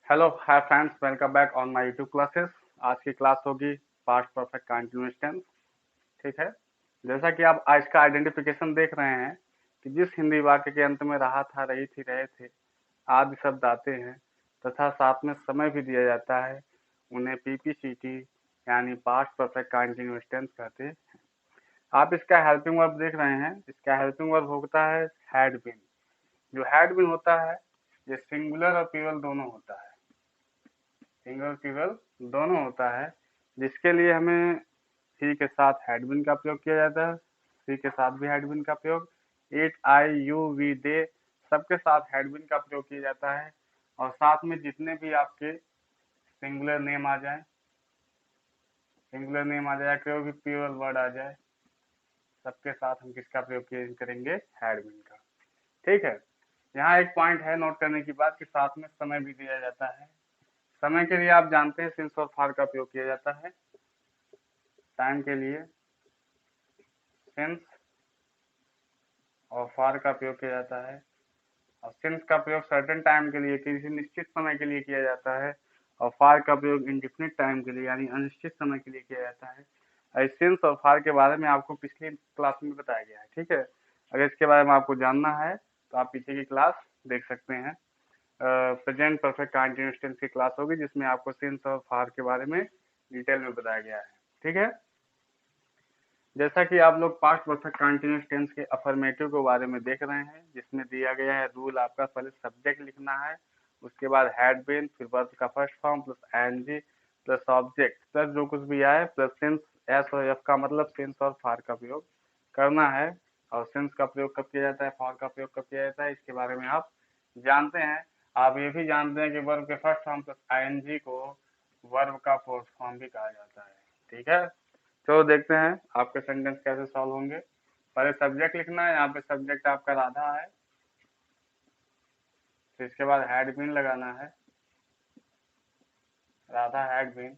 Hello hi friends, welcome back on my YouTube classes. आज की class होगी past perfect continuous tense. ठीक है। जैसा कि आप आज का आइडेंटिफिकेशन देख रहे हैं कि जिस हिंदी वाक्य के अंत में रहा था, रही थी, रहे थे आदि शब्द आते हैं तथा साथ में समय भी दिया जाता है, उन्हें पीपीसीटी यानी पास्ट परफेक्ट कंटिन्यूअस टेंस कहते हैं। आप इसका हेल्पिंग वर्ब देख रहे हैं। इसका हेल्पिंग वर्ब होता है हैड बीन। जो हैड बीन होता है ये सिंगुलर और प्लूरल दोनों होता है। सिंगल प्लूरल दोनों होता है, जिसके लिए हमें सी के साथ हैड बीन का प्रयोग किया जाता है। सी के साथ भी हैड बीन का प्रयोग, इट, आई, यू, वी, दे सबके साथ हैड बीन का प्रयोग किया जाता है। और साथ में जितने भी आपके सिंगुलर नेम आ जाए, कोई भी प्लूरल वर्ड आ जाए, सबके साथ हम किसका प्रयोग करेंगे? हैड बीन का। ठीक है। यहाँ एक पॉइंट है नोट करने की बात कि साथ में समय भी दिया जाता है। समय के लिए आप जानते हैं सिंस और फार का प्रयोग किया जाता है। टाइम के लिए सिंस और फार का प्रयोग किया जाता है। और सिंस का प्रयोग सर्टेन टाइम के लिए, किसी निश्चित समय के लिए किया जाता है। और फार का प्रयोग इंडिफिनिट टाइम के लिए यानी अनिश्चित समय के लिए किया जाता है। सिंस और फार के बारे में आपको पिछली क्लास में बताया गया है। ठीक है। अगर इसके बारे में आपको जानना है तो आप पीछे की क्लास देख सकते हैं। प्रेजेंट परफेक्ट कंटीन्यूअस टेंस की क्लास होगी जिसमें आपको सिंस और फार के बारे में डिटेल में बताया गया है। ठीक है। जैसा कि आप लोग पास्ट परफेक्ट कंटीन्यूअस टेंस के अफर्मेटिव के बारे में देख रहे हैं, जिसमें दिया गया है रूल आपका पहले सब्जेक्ट लिखना है, उसके बाद हैड बीन, फिर वर्ब का first form plus ING plus object plus जो कुछ भी आए प्लस सिंस। एस और एफ का मतलब सिंस और फार का प्रयोग करना है। और सिंस का प्रयोग कब किया जाता है, फार का प्रयोग कब किया जाता है, इसके बारे में आप जानते हैं। आप ये भी जानते हैं कि वर्ब के फर्स्ट फॉर्म प्लस आईएनजी को वर्ब का फोर्थ फॉर्म भी कहा जाता है। ठीक है। तो देखते हैं आपके सेंटेंस कैसे सॉल्व होंगे। पहले सब्जेक्ट लिखना है। यहाँ पे सब्जेक्ट आपका राधा है, तो इसके बाद हैड बीन लगाना है। Radha had been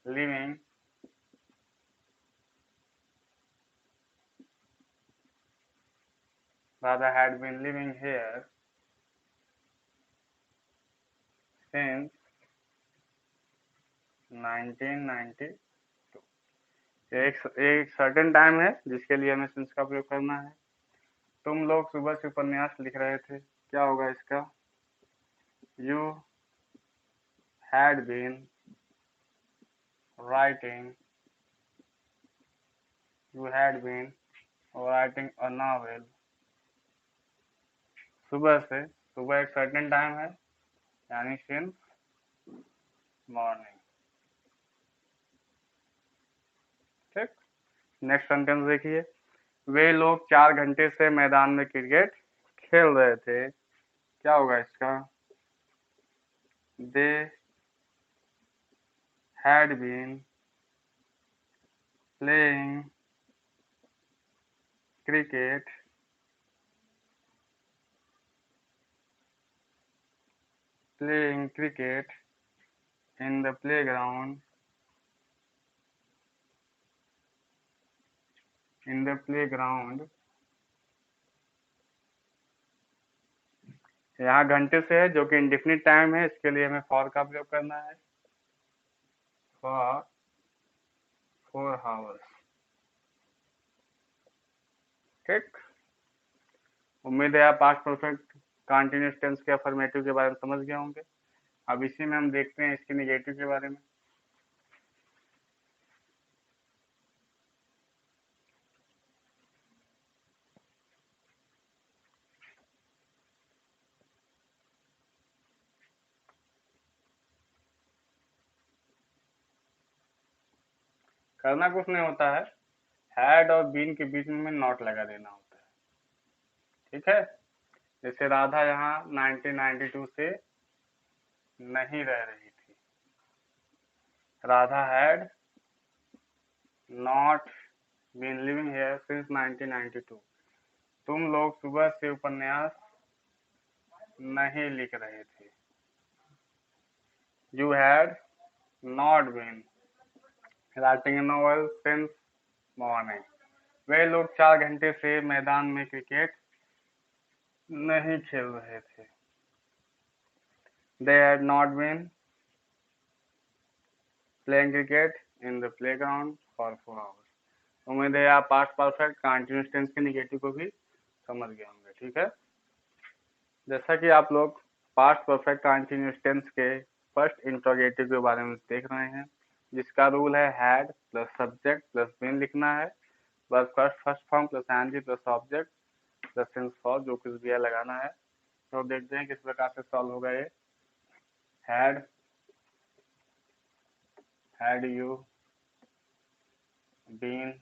living Radha had been living here since 1992। एक सर्टेन टाइम है जिसके लिए हमें सिंस का प्रयोग करना है। तुम लोग सुबह से उपन्यास लिख रहे थे, क्या होगा इसका? You had been writing you had been writing a novel. सुबह से, सुबह एक सर्टेन टाइम है यानी सिंस मॉर्निंग। ठीक। नेक्स्ट सेंटेंस देखिए। वे लोग 4 घंटे से मैदान में क्रिकेट खेल रहे थे, क्या होगा इसका? They had been playing cricket in the playground यहाँ घंटे से है जो कि इंडिफिनिट टाइम है, इसके लिए हमें फॉर का प्रयोग करना है। For 4 hours. ठीक। उम्मीद है आप पास्ट परफेक्ट कंटीन्यूअस टेंस के अफर्मेटिव के बारे में समझ गए होंगे। अब इसी में हम देखते हैं इसके निगेटिव के बारे में। करना कुछ नहीं होता है, हैड और बीन के बीच में नॉट लगा देना होता है। ठीक है। जैसे राधा यहाँ 1992 से नहीं रह रही थी। Radha had not been living here since 1992। तुम लोग सुबह से उपन्यास नहीं लिख रहे थे। You had not been writing a novel since morning. वे लोग 4 घंटे से मैदान में क्रिकेट नहीं खेल रहे थे। they had not been playing cricket in the playground for 4 hours। उम्मीद है आप पास्ट परफेक्ट कंटिन्यूअस टेंस के निगेटिव को भी समझ गए होंगे। ठीक है, जैसा कि आप लोग पास्ट परफेक्ट कंटिन्यूअस टेंस के फर्स्ट इंट्रोगेटिव के बारे में देख रहे हैं, जिसका रूल है had plus subject plus been लिखना है, बस first form plus NG plus object plus since for जो कुछ भी है लगाना है। तो देखते हैं किस प्रकार से सॉल्व होगा ये। Had you been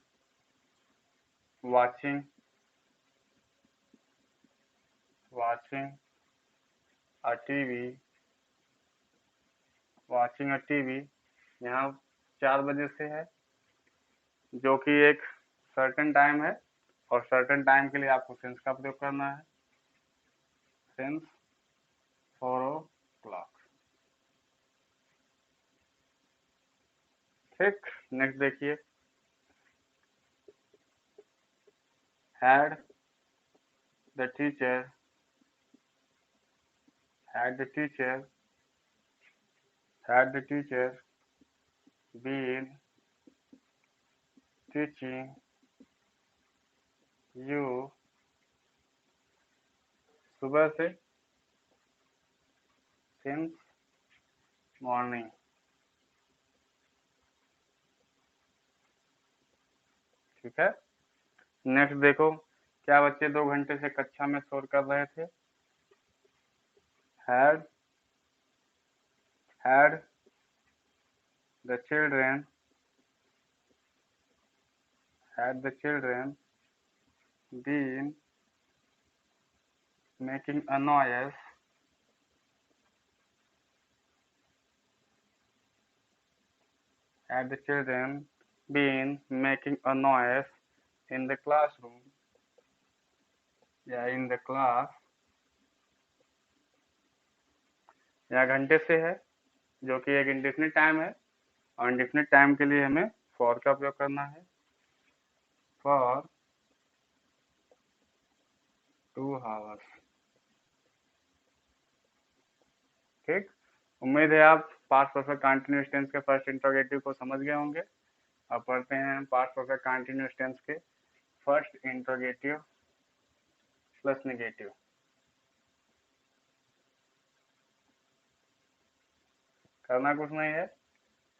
watching a TV यहाँ 4 बजे से है, जो कि एक सर्टेन टाइम है, और सर्टेन टाइम के लिए आपको सिंस का प्रयोग करना है, सिंस 4 o'clock। ठीक, नेक्स्ट देखिए, had the teacher been teaching you सुबह से since morning। ठीक है, नेक्स्ट देखो, क्या बच्चे 2 घंटे से कक्षा में शोर कर रहे थे? had the children been making a noise in the classroom या in the class, या घंटे से है, जो कि एक इंडेफिनिट टाइम है, और इंडेफिनिट टाइम के लिए हमें फॉर का उपयोग करना है, फॉर 2 hours। ठीक, उम्मीद है आप पास्ट परफेक्ट कंटीन्यूअस टेंस के फर्स्ट इंट्रोगेटिव को समझ गए होंगे। अब पढ़ते हैं पास्ट परफेक्ट कंटीन्यूअस टेंस के फर्स्ट इंट्रोगेटिव प्लस नेगेटिव। करना कुछ नहीं है,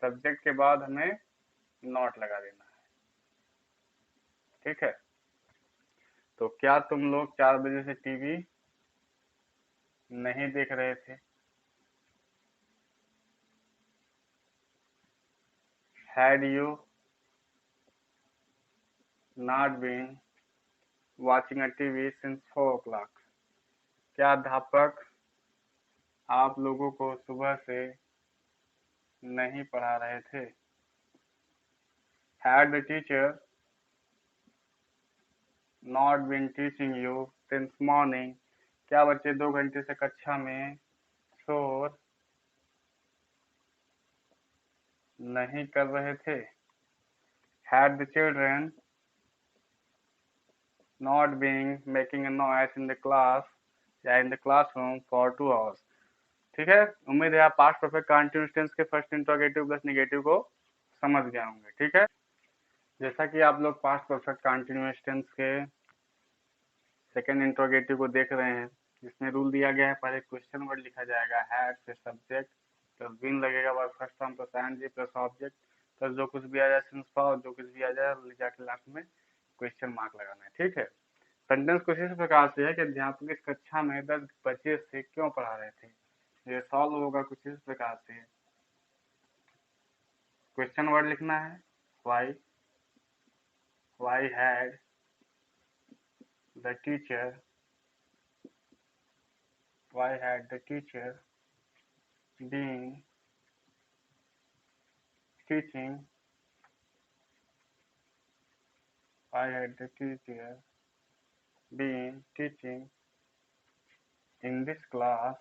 सब्जेक्ट के बाद हमें नॉट लगा देना है। ठीक है, तो क्या तुम लोग 4 बजे से टीवी नहीं देख रहे थे? Had you not been watching a TV since 4 o'clock? क्या अध्यापक आप लोगों को सुबह से नहीं पढ़ा रहे थे? Had the teacher not been teaching you since morning? क्या बच्चे 2 घंटे से कक्षा में शोर नहीं कर रहे थे? Had the children not been making a noise in the class या in the classroom for 2 hours? ठीक है, उम्मीद है आप पास्ट परफेक्ट कंटीन्यूअस टेंस के फर्स्ट इंट्रोगेटिव प्लस नेगेटिव को समझ गए होंगे। ठीक है, जैसा कि आप लोग पास्ट परफेक्ट कंटीन्यूअस टेंस के सेकंड इंट्रोगेटिव को देख रहे हैं, जिसमें रूल दिया गया है, पहले क्वेश्चन वर्ड लिखा जाएगा, हैड फिर सब्जेक्ट प्लस बीन लगेगा, बाद first form plus ING plus object plus जो कुछ भी आ जाए सिंस फॉर, जो कुछ भी आ जाए जाके लास्ट में क्वेश्चन मार्क लगाना है। ठीक है, सेंटेंस कुछ इस प्रकार से है कि अध्यापक इस कक्षा में 10 बजे से क्यों पढ़ा रहे थे। ये सॉल्व होगा कुछ इस प्रकार से, क्वेश्चन वर्ड लिखना है, why had the teacher been teaching in this class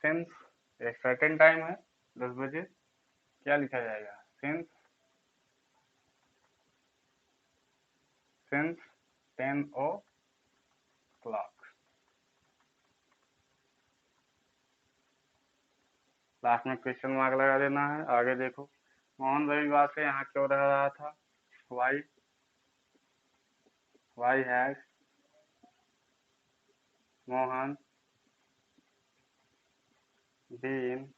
since एक सर्टेन टाइम है 10 बजे, क्या लिखा जाएगा, since 10 o'clock। लास्ट में क्वेश्चन मार्क लगा देना है। आगे देखो, मोहन रविवार से यहाँ क्यों रह रहा था? Why had Mohan been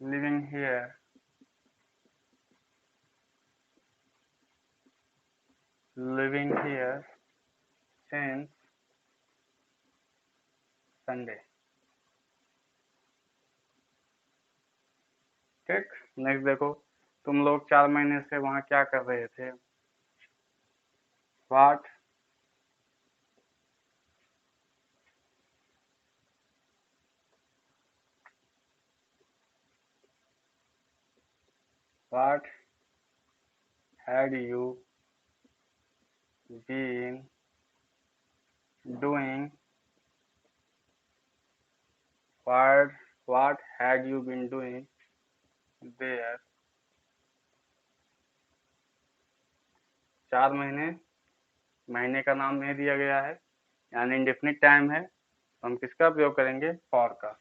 living here since Sunday. ठीक, नेक्स्ट देखो, तुम लोग 4 महीने से वहाँ क्या कर रहे थे? What what had you been doing what had you been doing there? 4 महीने, महीने का नाम नहीं दिया गया है, यानी इंडेफिनिट टाइम है, तो हम किसका प्रयोग करेंगे? फॉर का।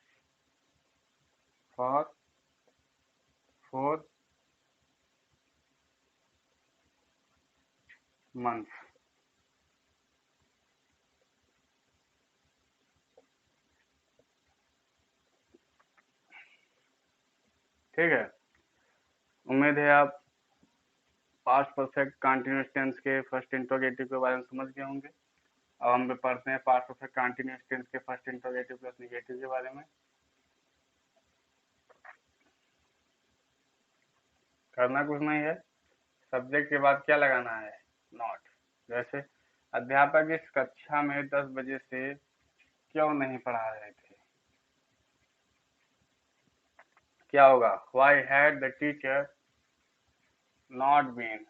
For 4 months। ठीक है, उम्मीद है आप पास्ट परफेक्ट कंटीन्यूअस टेंस के फर्स्ट इंट्रोगेटिव के बारे में समझ गए होंगे। अब हम पढ़ते हैं पास्ट परफेक्ट कंटीन्यूअस टेंस के फर्स्ट इंट्रोगेटिव प्लस नेगेटिव के बारे में। करना कुछ नहीं है, सब्जेक्ट के बाद क्या लगाना है? नॉट। जैसे अध्यापक इस कक्षा में 10 बजे से क्यों नहीं पढ़ा रहे थे? क्या होगा? Why had the teacher not been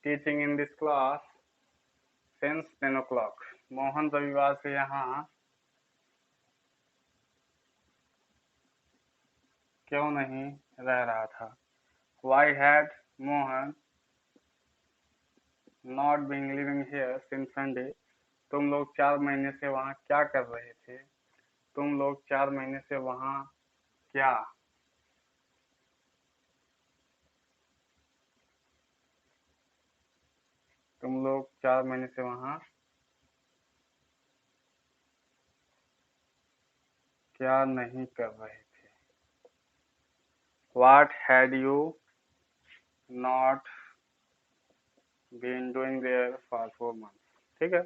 teaching in this class since 10 o'clock। Mohan रविवार से यहाँ क्यों नहीं रह रहा था? Why had Mohan not been living here since Sunday. तुम लोग 4 महीने से वहाँ क्या कर रहे थे? तुम लोग 4 महीने से वहाँ क्या तुम लोग 4 महीने से वहाँ क्या नहीं कर रहे थे? What had you not been doing there for 4 months? ठीक है।